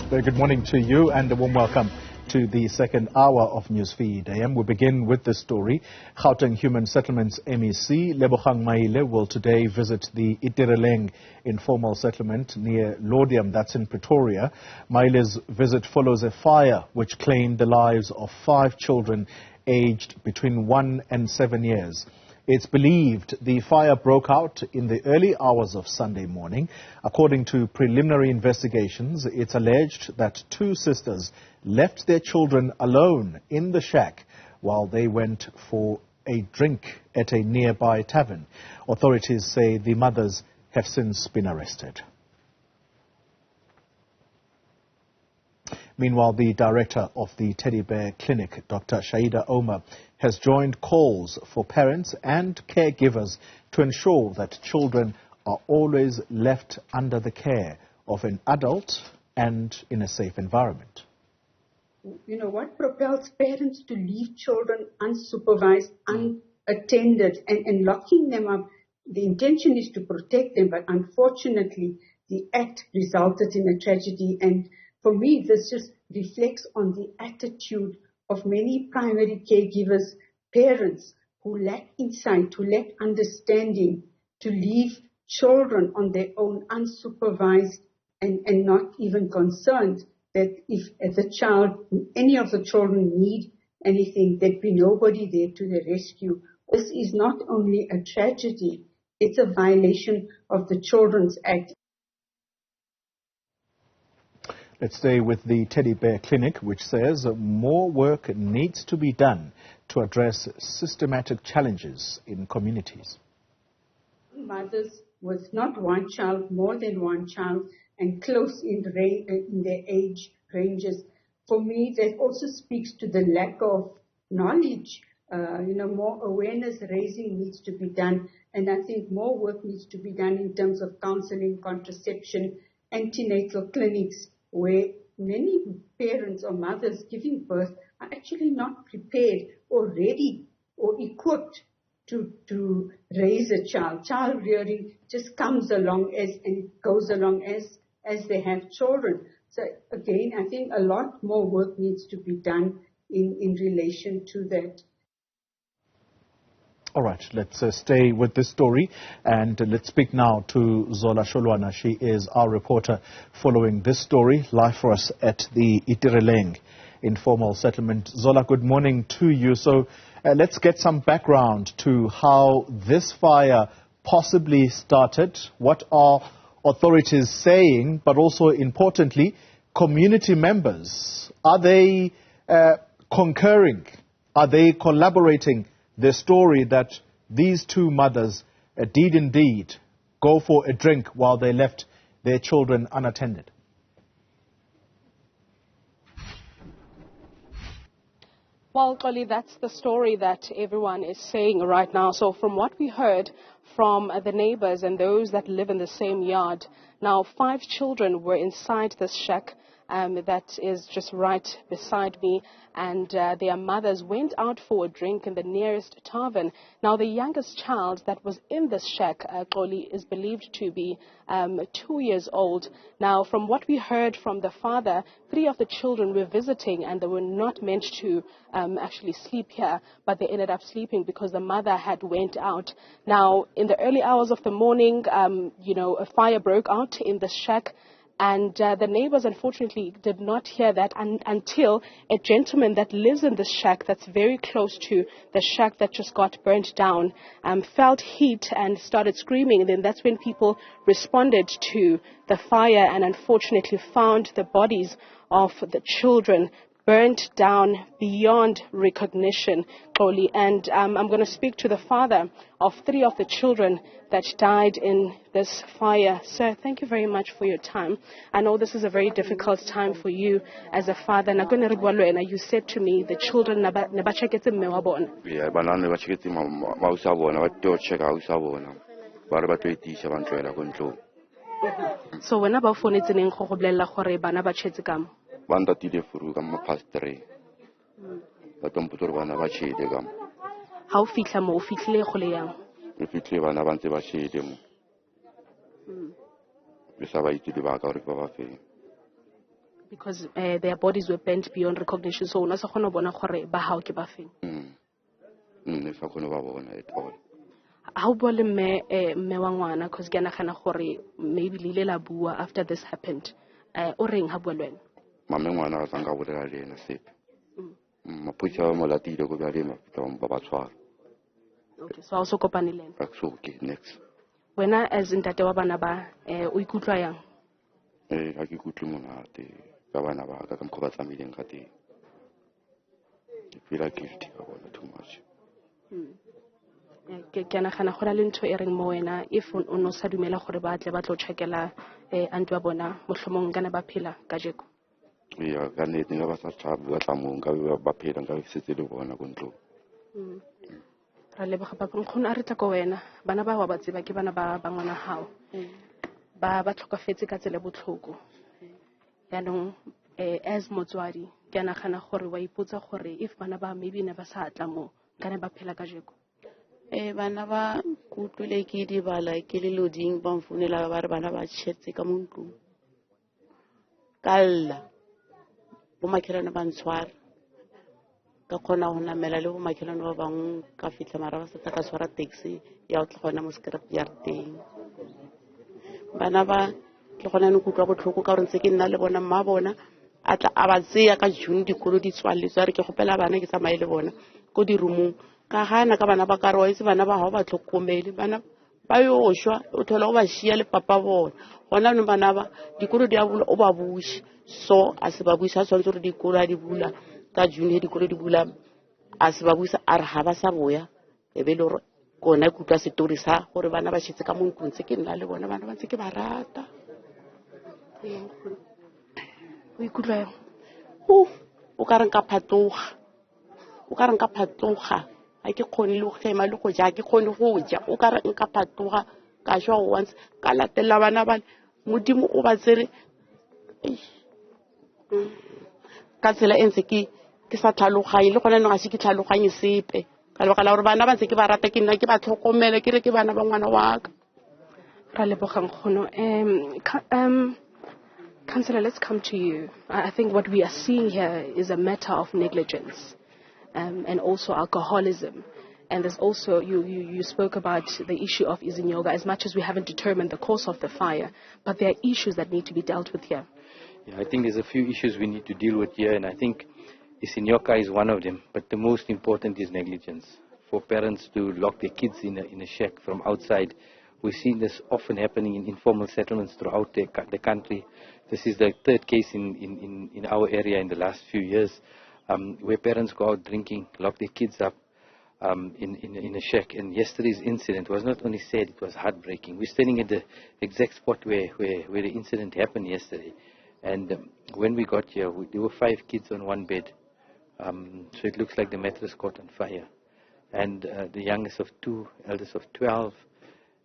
Very good morning to you and a warm welcome to the second hour of Newsfeed AM. We begin with this story. Gauteng Human Settlements MEC Lebogang Maile will today visit the Itireleng informal settlement near Lebogang, that's in Pretoria. Maile's visit follows a fire which claimed the lives of 5 children aged between 1 and 7 years. It's believed the fire broke out in the early hours of Sunday morning. According to preliminary investigations, it's alleged that 2 sisters left their children alone in the shack while they went for a drink at a nearby tavern. Authorities say the mothers have since been arrested. Meanwhile, the director of the Teddy Bear Clinic, Dr. Shaida Omar, has joined calls for parents and caregivers to ensure that children are always left under the care of an adult and in a safe environment. You know, what propels parents to leave children unsupervised, unattended, and locking them up? The intention is to protect them, but unfortunately, the act resulted in a tragedy. And for me, this just reflects on the attitude of many primary caregivers, parents who lack insight, who lack understanding, to leave children on their own unsupervised and not even concerned that if the child, any of the children need anything, there'd be nobody there to the rescue. This is not only a tragedy, it's a violation of the Children's Act. Let's stay with the Teddy Bear Clinic, which says more work needs to be done to address systematic challenges in communities. Mothers with not one child, more than one child, and close in their age ranges. For me, that also speaks to the lack of knowledge. More awareness raising needs to be done, and I think more work needs to be done in terms of counseling, contraception, antenatal clinics, where many parents or mothers giving birth are actually not prepared or ready or equipped to raise a child. Child rearing just comes along and goes along as they have children. So again, I think a lot more work needs to be done in relation to that. All right, let's stay with this story and let's speak now to Zola Sholwana. She is our reporter following this story, live for us at the Itireleng informal settlement. Zola, good morning to you. So let's get some background to how this fire possibly started. What are authorities saying, but also importantly, community members? Are they concurring? Are they collaborating? The story that these 2 mothers did indeed go for a drink while they left their children unattended. Well, Koli, that's the story that everyone is saying right now. So from what we heard from the neighbors and those that live in the same yard, now 5 children were inside this shack that is just right beside me, and their mothers went out for a drink in the nearest tavern. Now, the youngest child that was in this shack, Koli, is believed to be 2 years old. Now, from what we heard from the father, 3 of the children were visiting and they were not meant to actually sleep here, but they ended up sleeping because the mother had went out. Now, in the early hours of the morning, a fire broke out in the shack. And the neighbors, unfortunately, did not hear that until a gentleman that lives in this shack that's very close to the shack that just got burnt down felt heat and started screaming. And then that's when people responded to the fire and unfortunately found the bodies of the children burnt down beyond recognition, Koli. And I'm going to speak to the father of 3 of the children that died in this fire. Sir, thank you very much for your time. I know this is a very difficult time for you as a father. You said to me the children So when about phone it's in Banda tide furu kam past 3. Batom putur bana ba chede gam. How fitla mo fitle go le yang. Re fitle bana ba ntse ba chede mo. Re sa ba itse ba ka re ba fe. Because their bodies were bent beyond recognition. So, nasa kono bona gore ba hao ke ba feng. If I couldn't bona at all. How bole me wa ngwana because ke nagana gore maybe le la bua after this happened. O reng ha bua le wena? Mama ngwana a tsanga bolela le ena sepe. Maputsa mo latile go ba le maputsa ba ba tshwara. Okay, so also kopane le ena. Okay, next. Wena as ntate wa bana ba o ikutlwa yang? Ha ke kutlwe monate ka bana ba ka mkhoba tsamileng ka teng. I feel like guilty about too much. Ke nagana gona le ntho e reng mo wena if o no sa dumela gore ba tle ba tlo checkela antu wa bona mohlomong kana ba phela ka jeko. Ya ka nnete nga ba sa tshaba ba tsamong ka ba phela nka setse le bona go ntlo. Ra leboga papa nkgono a re tla ko wena bana ba wa ba tseba ke bana ba ngwana hao ba tlhokafetse ka tsela botlhoko ya nong as motswadi ke nagana gore wa ipotsa gore if bana ba maybe ne ba sa tla mo kana ba phela ka jeko. Bana ba kutlwile ke di bala ke le loading ba mfonela ba re bana ba tshetse ka montlong kalla bo makhelana ba ntshwara ka khona ho namela le bo makhelana ba bang ka fitla mara ba setsa ka tshwara taxi ya o tlhona mo scrap ya teng bana ba ke gona ne kutlwa botlhoko ka re ntse ke nna le bona mma bona a tla a ba tseya ka June dikolo di tswaletswe re ke gopela bana ke tsamaile le bona ko di roomong ka gana ka bana ba ka re wa itse bana ba hao ba tlhokomele bana ba yo shwa o thola o ba shia le papa bona gona no bana ba dikolo di a bula o ba bushi so a se ba buisa tshwantse re dikolo a di bula ka June dikolo di bula a se ba buisa a re ha ba sa boya e be le re kona kutwa story sa gore bana ba tshetse ka montlong tse ke nna le bona bana ba ntse ke ba rata o ikutlwa o ka re nka phatoga a ke khone le go khema le go ja ke khone go ja o ka re nka phatoga ka shwa once ka latela bana ba modimo o ba tsere ka tsela entse ke sa tlhaloganye le gona no ga se ke tlhaloganye sepe ka le bakala gore bana ba ntse ke ba rata ke nna ke ba tlhokomele ke re ke bana ba ngwana wa ka ra lebogang khono Councillor, let's come to you. I think what we are seeing here is a matter of negligence and also alcoholism. And there's also, you spoke about the issue of Izinyoga, as much as we haven't determined the cause of the fire, but there are issues that need to be dealt with here. Yeah, I think there's a few issues we need to deal with here, and I think Izinyoga is one of them, but the most important is negligence. For parents to lock their kids in a shack from outside. We've seen this often happening in informal settlements throughout the country. This is the third case in our area in the last few years, where parents go out drinking, lock their kids up in a shack. And yesterday's incident was not only sad, it was heartbreaking. We're standing at the exact spot where the incident happened yesterday. And when we got here, there were 5 kids on one bed. So it looks like the mattress caught on fire. And the youngest of 2, eldest of 12.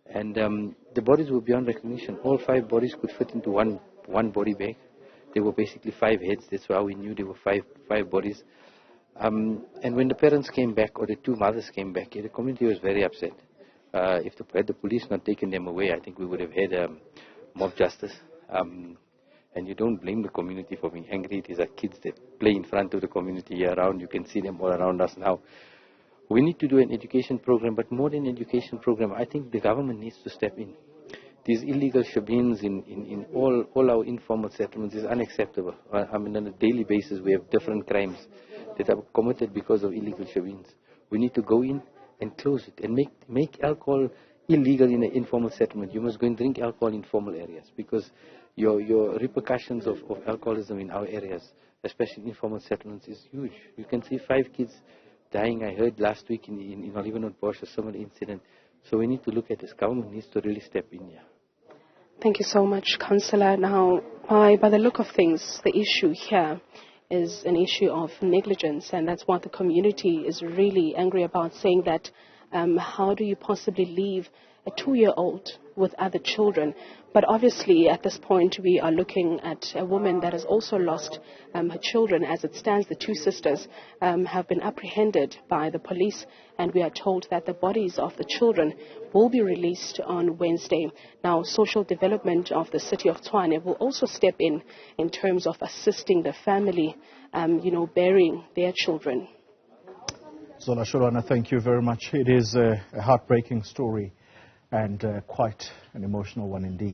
And the bodies were beyond recognition. All 5 bodies could fit into one body bag. There were basically 5 heads. That's why we knew there were five bodies. And when the parents came back, or the 2 mothers came back, the community was very upset. If had the police not taken them away, I think we would have had mob justice. And you don't blame the community for being angry. These are kids that play in front of the community year round. You can see them all around us now. We need to do an education program, but more than an education program, I think the government needs to step in. These illegal shebeens in all our informal settlements is unacceptable. I mean, on a daily basis, we have different crimes that are committed because of illegal shebeens. We need to go in and close it and make alcohol illegal in an informal settlement. You must go and drink alcohol in formal areas, because your repercussions of alcoholism in our areas, especially in informal settlements, is huge. You can see 5 kids dying. I heard last week in Olivenwood Bosch a similar incident. So we need to look at this. Government needs to really step in here. Thank you so much, Councillor. Now, by the look of things, the issue here is an issue of negligence, and that's what the community is really angry about, saying that how do you possibly leave a 2-year-old with other children? But obviously, at this point, we are looking at a woman that has also lost her children. As it stands, the two sisters have been apprehended by the police, and we are told that the bodies of the children will be released on Wednesday. Now, social development of the city of Tshwane will also step in terms of assisting the family, burying their children. Zola, Sholwana, thank you very much. It is a heartbreaking story and quite an emotional one indeed.